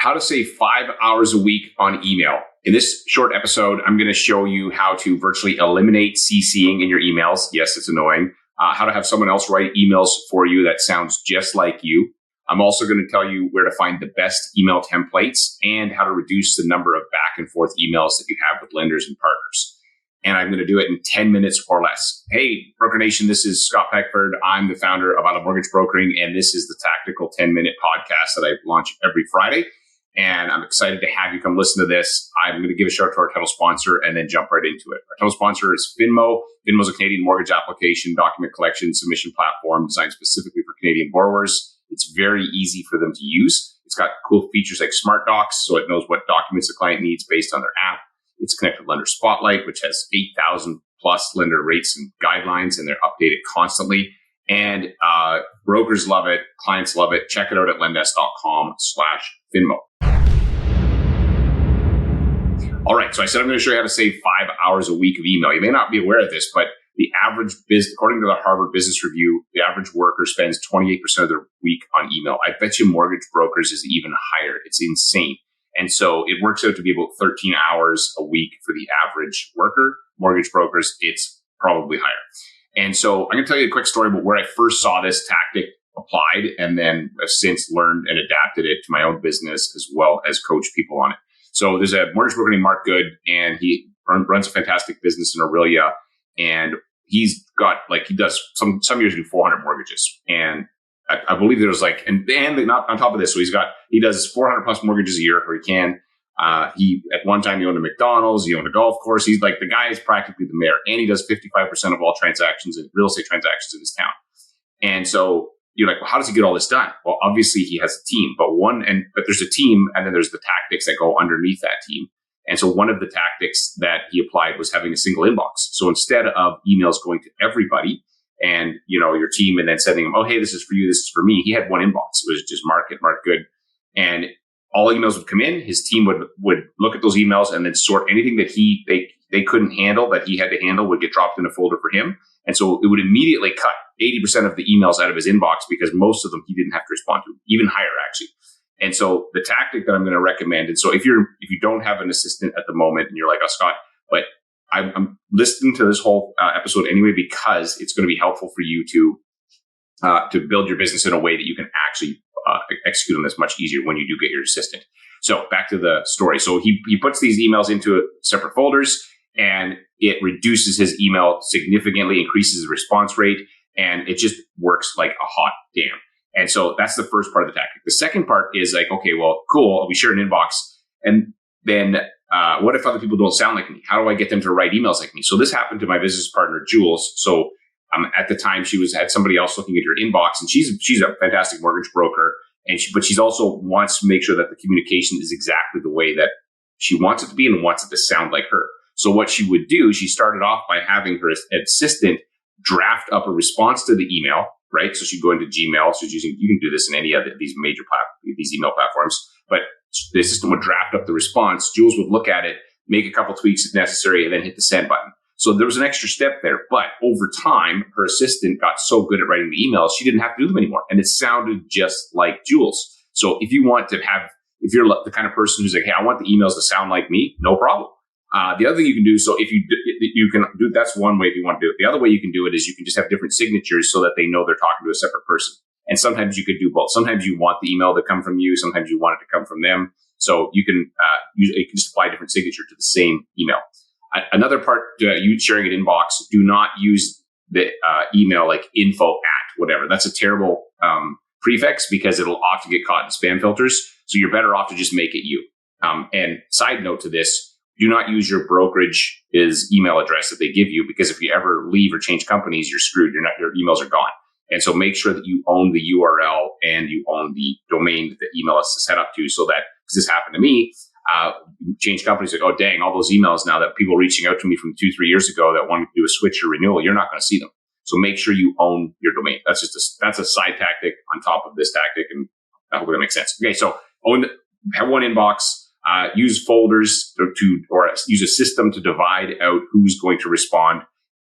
how to save 5 hours a week on email. In this short episode, I'm going to show you how to virtually eliminate CCing in your emails. Yes, it's annoying. How to have someone else write emails for you that sounds just like you. I'm also going to tell you where to find the best email templates and how to reduce the number of back and forth emails that you have with lenders and partners. And I'm going to do it in 10 minutes or less. Hey, Broker Nation, this is Scott Peckford. I'm the founder of Out of Mortgage Brokering, and this is the Tactical 10-Minute podcast that I launch every Friday. And I'm excited to have you come listen to this. I'm going to give a shout out to our title sponsor and then jump right into it. Our title sponsor is Finmo. Finmo is a Canadian mortgage application, document collection, submission platform designed specifically for Canadian borrowers. It's very easy for them to use. It's got cool features like Smart Docs, so it knows what documents the client needs based on their app. It's connected to Lender Spotlight, which has 8,000 plus lender rates and guidelines, and they're updated constantly. And brokers love it. Clients love it. Check it out at lendesk.com/Finmo. All right. So I said I'm going to show you how to save 5 hours a week of email. You may not be aware of this, but the average according to the Harvard Business Review, the average worker spends 28% of their week on email. I bet you mortgage brokers is even higher. It's insane. And so it works out to be about 13 hours a week for the average worker. Mortgage brokers, it's probably higher. And so I'm going to tell you a quick story about where I first saw this tactic applied, and then I've since learned and adapted it to my own business as well as coach people on it. So there's a mortgage broker named Mark Good, and he runs a fantastic business in Aurelia. And he's got, he does some years do 400 mortgages. And I believe there's and not on top of this, so he does 400 plus mortgages a year, or he can. He at one time he owned a McDonald's, he owned a golf course. He's the guy is practically the mayor, and he does 55% of all transactions in real estate transactions in his town. And so you're like, well, how does he get all this done? Well, obviously he has a team, but there's a team, and then there's the tactics that go underneath that team. And so one of the tactics that he applied was having a single inbox. So instead of emails going to everybody, and your team, and then sending them, oh, hey, this is for you, this is for me. He had one inbox. It was just Mark Good. And all emails would come in. His team would look at those emails and then sort anything that they couldn't handle, that he had to handle, would get dropped in a folder for him. And so it would immediately cut 80% of the emails out of his inbox, because most of them he didn't have to respond to, even higher actually. And so the tactic that I'm going to recommend, and so if you don't have an assistant at the moment and you're like, oh, Scott, but I'm listening to this whole episode anyway, because it's going to be helpful for you to build your business in a way that you can actually execute on this much easier when you do get your assistant. So back to the story. So he puts these emails into separate folders, and it reduces his email significantly, increases the response rate, and it just works like a hot damn. And so that's the first part of the tactic. The second part is okay, well, cool, we share an inbox, and then what if other people don't sound like me? How do I get them to write emails like me? So this happened to my business partner, Jules. So at the time, she had somebody else looking at her inbox, and she's a fantastic mortgage broker, but she's also wants to make sure that the communication is exactly the way that she wants it to be and wants it to sound like her. So what she would do, she started off by having her assistant draft up a response to the email, right? So she'd go into Gmail. So you can do this in any of these major these email platforms, but the system would draft up the response. Jules would look at it, make a couple tweaks if necessary, and then hit the send button. So there was an extra step there. But over time, her assistant got so good at writing the emails, she didn't have to do them anymore. And it sounded just like Jules. So if you're the kind of person who's like, hey, I want the emails to sound like me, no problem. The other thing you can do, so if you can do, that's one way if you want to do it. The other way you can do it is you can just have different signatures so that they know they're talking to a separate person. And sometimes you could do both. Sometimes you want the email to come from you. Sometimes you want it to come from them. So you can just apply a different signature to the same email. Another part, you sharing an inbox, do not use the email like info at whatever. That's a terrible prefix, because it'll often get caught in spam filters. So you're better off to just make it you. And side note to this, do not use your brokerage's email address that they give you, because if you ever leave or change companies, you're screwed. Your emails are gone. And so make sure that you own the URL and you own the domain that the email is set up to, so that, because this happened to me, change companies, like, oh, dang, all those emails now that people reaching out to me from 2-3 years ago that wanted to do a switch or renewal, you're not going to see them. So make sure you own your domain. That's a side tactic on top of this tactic. And I hope that makes sense. Okay. So have one inbox, use folders or use a system to divide out who's going to respond.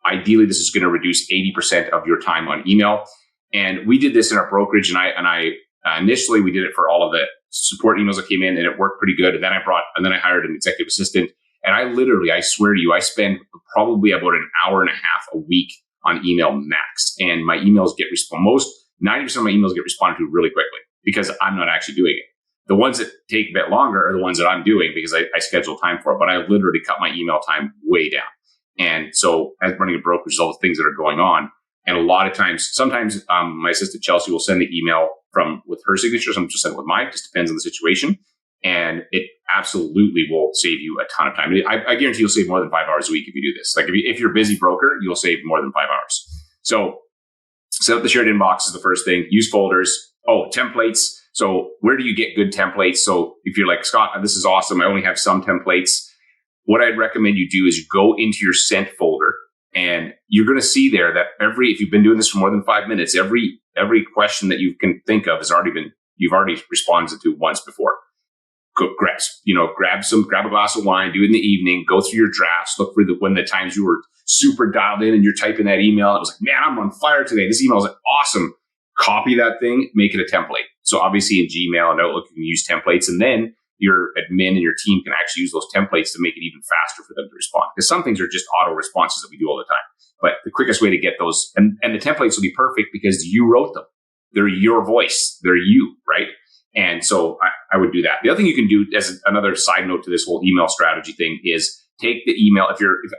Ideally, this is going to reduce 80% of your time on email. And we did this in our brokerage, and I initially we did it for all of the support emails that came in, and it worked pretty good. And then I hired an executive assistant. And I swear to you, I spend probably about an hour and a half a week on email max. And my emails get 90% of my emails get responded to really quickly because I'm not actually doing it. The ones that take a bit longer are the ones that I'm doing because I schedule time for it. But I literally cut my email time way down. And so as running a brokerage, all the things that are going on. And a lot of times, sometimes my assistant Chelsea will send the email with her signature. Some just send it with mine. Just depends on the situation. And it absolutely will save you a ton of time. I guarantee you'll save more than 5 hours a week if you do this. Like if you're a busy broker, you'll save more than 5 hours. So set up the shared inbox is the first thing. Use folders. Oh, templates. So where do you get good templates? So if you're like, Scott, this is awesome, I only have some templates. What I'd recommend you do is go into your sent folder, and you're going to see there that if you've been doing this for more than 5 minutes, every question that you can think of you've already responded to once before. Grab a glass of wine, do it in the evening, go through your drafts, look for when the times you were super dialed in and you're typing that email. It was like, man, I'm on fire today. This email is like awesome. Copy that thing, make it a template. So obviously in Gmail and Outlook, you can use templates, and then your admin and your team can actually use those templates to make it even faster for them to respond. Because some things are just auto responses that we do all the time. But the quickest way to get those, and the templates will be perfect because you wrote them. They're your voice. They're you, right? And so I would do that. The other thing you can do as another side note to this whole email strategy thing is take the email.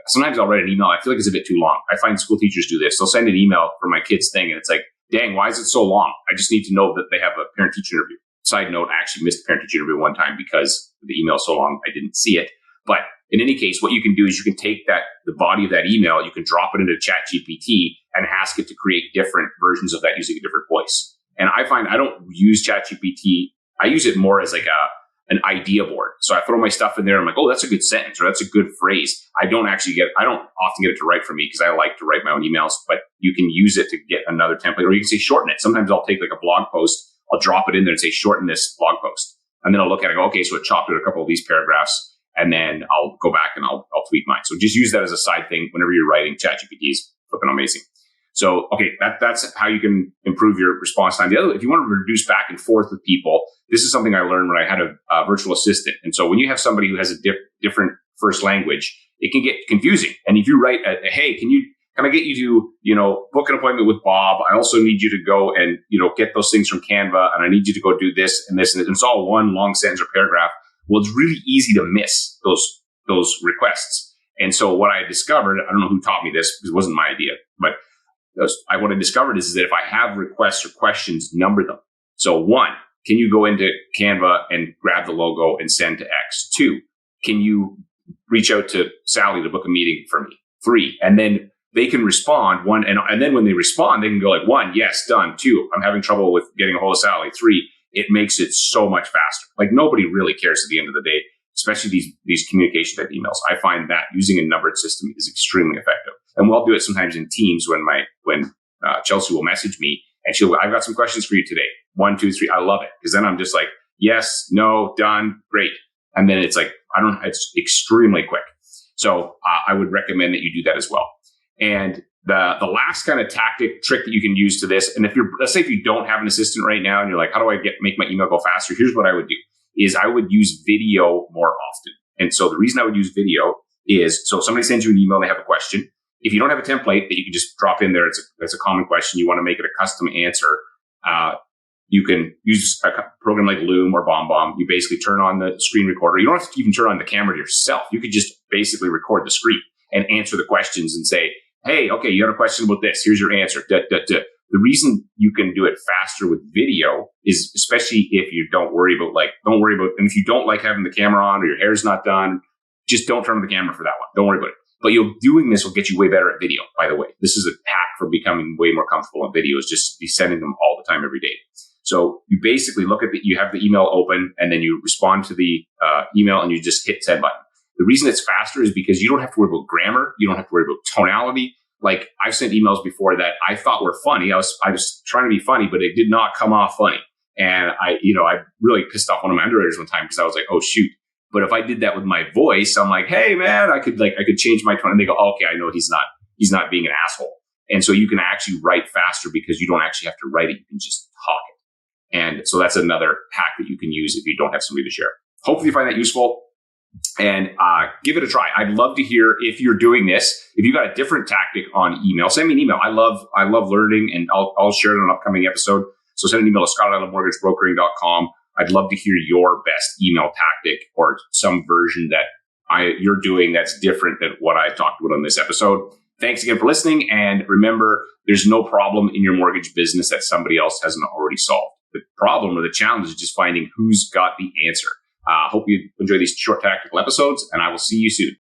Sometimes I'll write an email. I feel like it's a bit too long. I find school teachers do this. They'll send an email for my kid's thing, and it's like, dang, why is it so long? I just need to know that they have a parent-teacher interview. Side note, I actually missed a parent-teacher interview one time because the email so long, I didn't see it. But in any case, what you can do is you can take the body of that email, you can drop it into ChatGPT and ask it to create different versions of that using a different voice. And I find I don't use ChatGPT. I use it more as like an idea board. So I throw my stuff in there. I'm like, oh, that's a good sentence, or that's a good phrase. I don't often get it to write for me because I like to write my own emails, but you can use it to get another template, or you can say shorten it. Sometimes I'll take like a blog post, I'll drop it in there and say, shorten this blog post. And then I'll look at it and go, okay, so it chopped out a couple of these paragraphs, and then I'll go back and I'll tweak mine. So just use that as a side thing whenever you're writing. ChatGPT is flipping amazing. So, okay, that's how you can improve your response time. The other, if you want to reduce back and forth with people, this is something I learned when I had a virtual assistant. And so when you have somebody who has a different first language, it can get confusing. And if you write, hey, can I get you to, book an appointment with Bob? I also need you to go and, get those things from Canva, and I need you to go do this and this. And it's all one long sentence or paragraph. Well, it's really easy to miss those requests. And so what I discovered, I don't know who taught me this because it wasn't my idea, but what I discovered is that if I have requests or questions, number them. So 1, can you go into Canva and grab the logo and send to X? 2, can you reach out to Sally to book a meeting for me? 3, and then they can respond. 1, and then when they respond, they can go like 1, yes, done. 2, I'm having trouble with getting a hold of Sally. 3, it makes it so much faster. Like nobody really cares at the end of the day, especially these communication type emails. I find that using a numbered system is extremely effective. And we'll do it sometimes in Teams when Chelsea will message me and she'll go, I've got some questions for you today. 1, 2, 3. I love it because then I'm just like, yes, no, done, great. And then it's like, it's extremely quick. So I would recommend that you do that as well. And the last kind of trick that you can use to this, and let's say if you don't have an assistant right now and you're like, how do I make my email go faster? Here's what I would do is I would use video more often. And so the reason I would use video is, so somebody sends you an email and they have a question. If you don't have a template that you can just drop in there, it's a common question. You want to make it a custom answer. You can use a program like Loom or BombBomb. You basically turn on the screen recorder. You don't have to even turn on the camera yourself. You could just basically record the screen and answer the questions and say, hey, okay, you got a question about this. Here's your answer. The reason you can do it faster with video is especially if you don't worry about, and if you don't like having the camera on or your hair's not done, just don't turn on the camera for that one. Don't worry about it. But doing this will get you way better at video, by the way. This is a hack for becoming way more comfortable in videos, just be sending them all the time, every day. So you basically you have the email open and then you respond to the email and you just hit send button. The reason it's faster is because you don't have to worry about grammar. You don't have to worry about tonality. Like I've sent emails before that I thought were funny. I was trying to be funny, but it did not come off funny. And I really pissed off one of my underwriters one time because I was like, oh shoot. But if I did that with my voice, I'm like, hey man, I could change my tone. And they go, oh, okay, I know he's not being an asshole. And so you can actually write faster because you don't actually have to write it. You can just talk it. And so that's another hack that you can use if you don't have somebody to share. Hopefully you find that useful. And give it a try. I'd love to hear if you're doing this. If you got a different tactic on email, send me an email. I love learning, and I'll share it in an upcoming episode. So send an email to scott@mortgagebrokering.com. I'd love to hear your best email tactic or some version that you're doing that's different than what I talked about on this episode. Thanks again for listening. And remember, there's no problem in your mortgage business that somebody else hasn't already solved. The problem or the challenge is just finding who's got the answer. Hope you enjoy these short tactical episodes, and I will see you soon.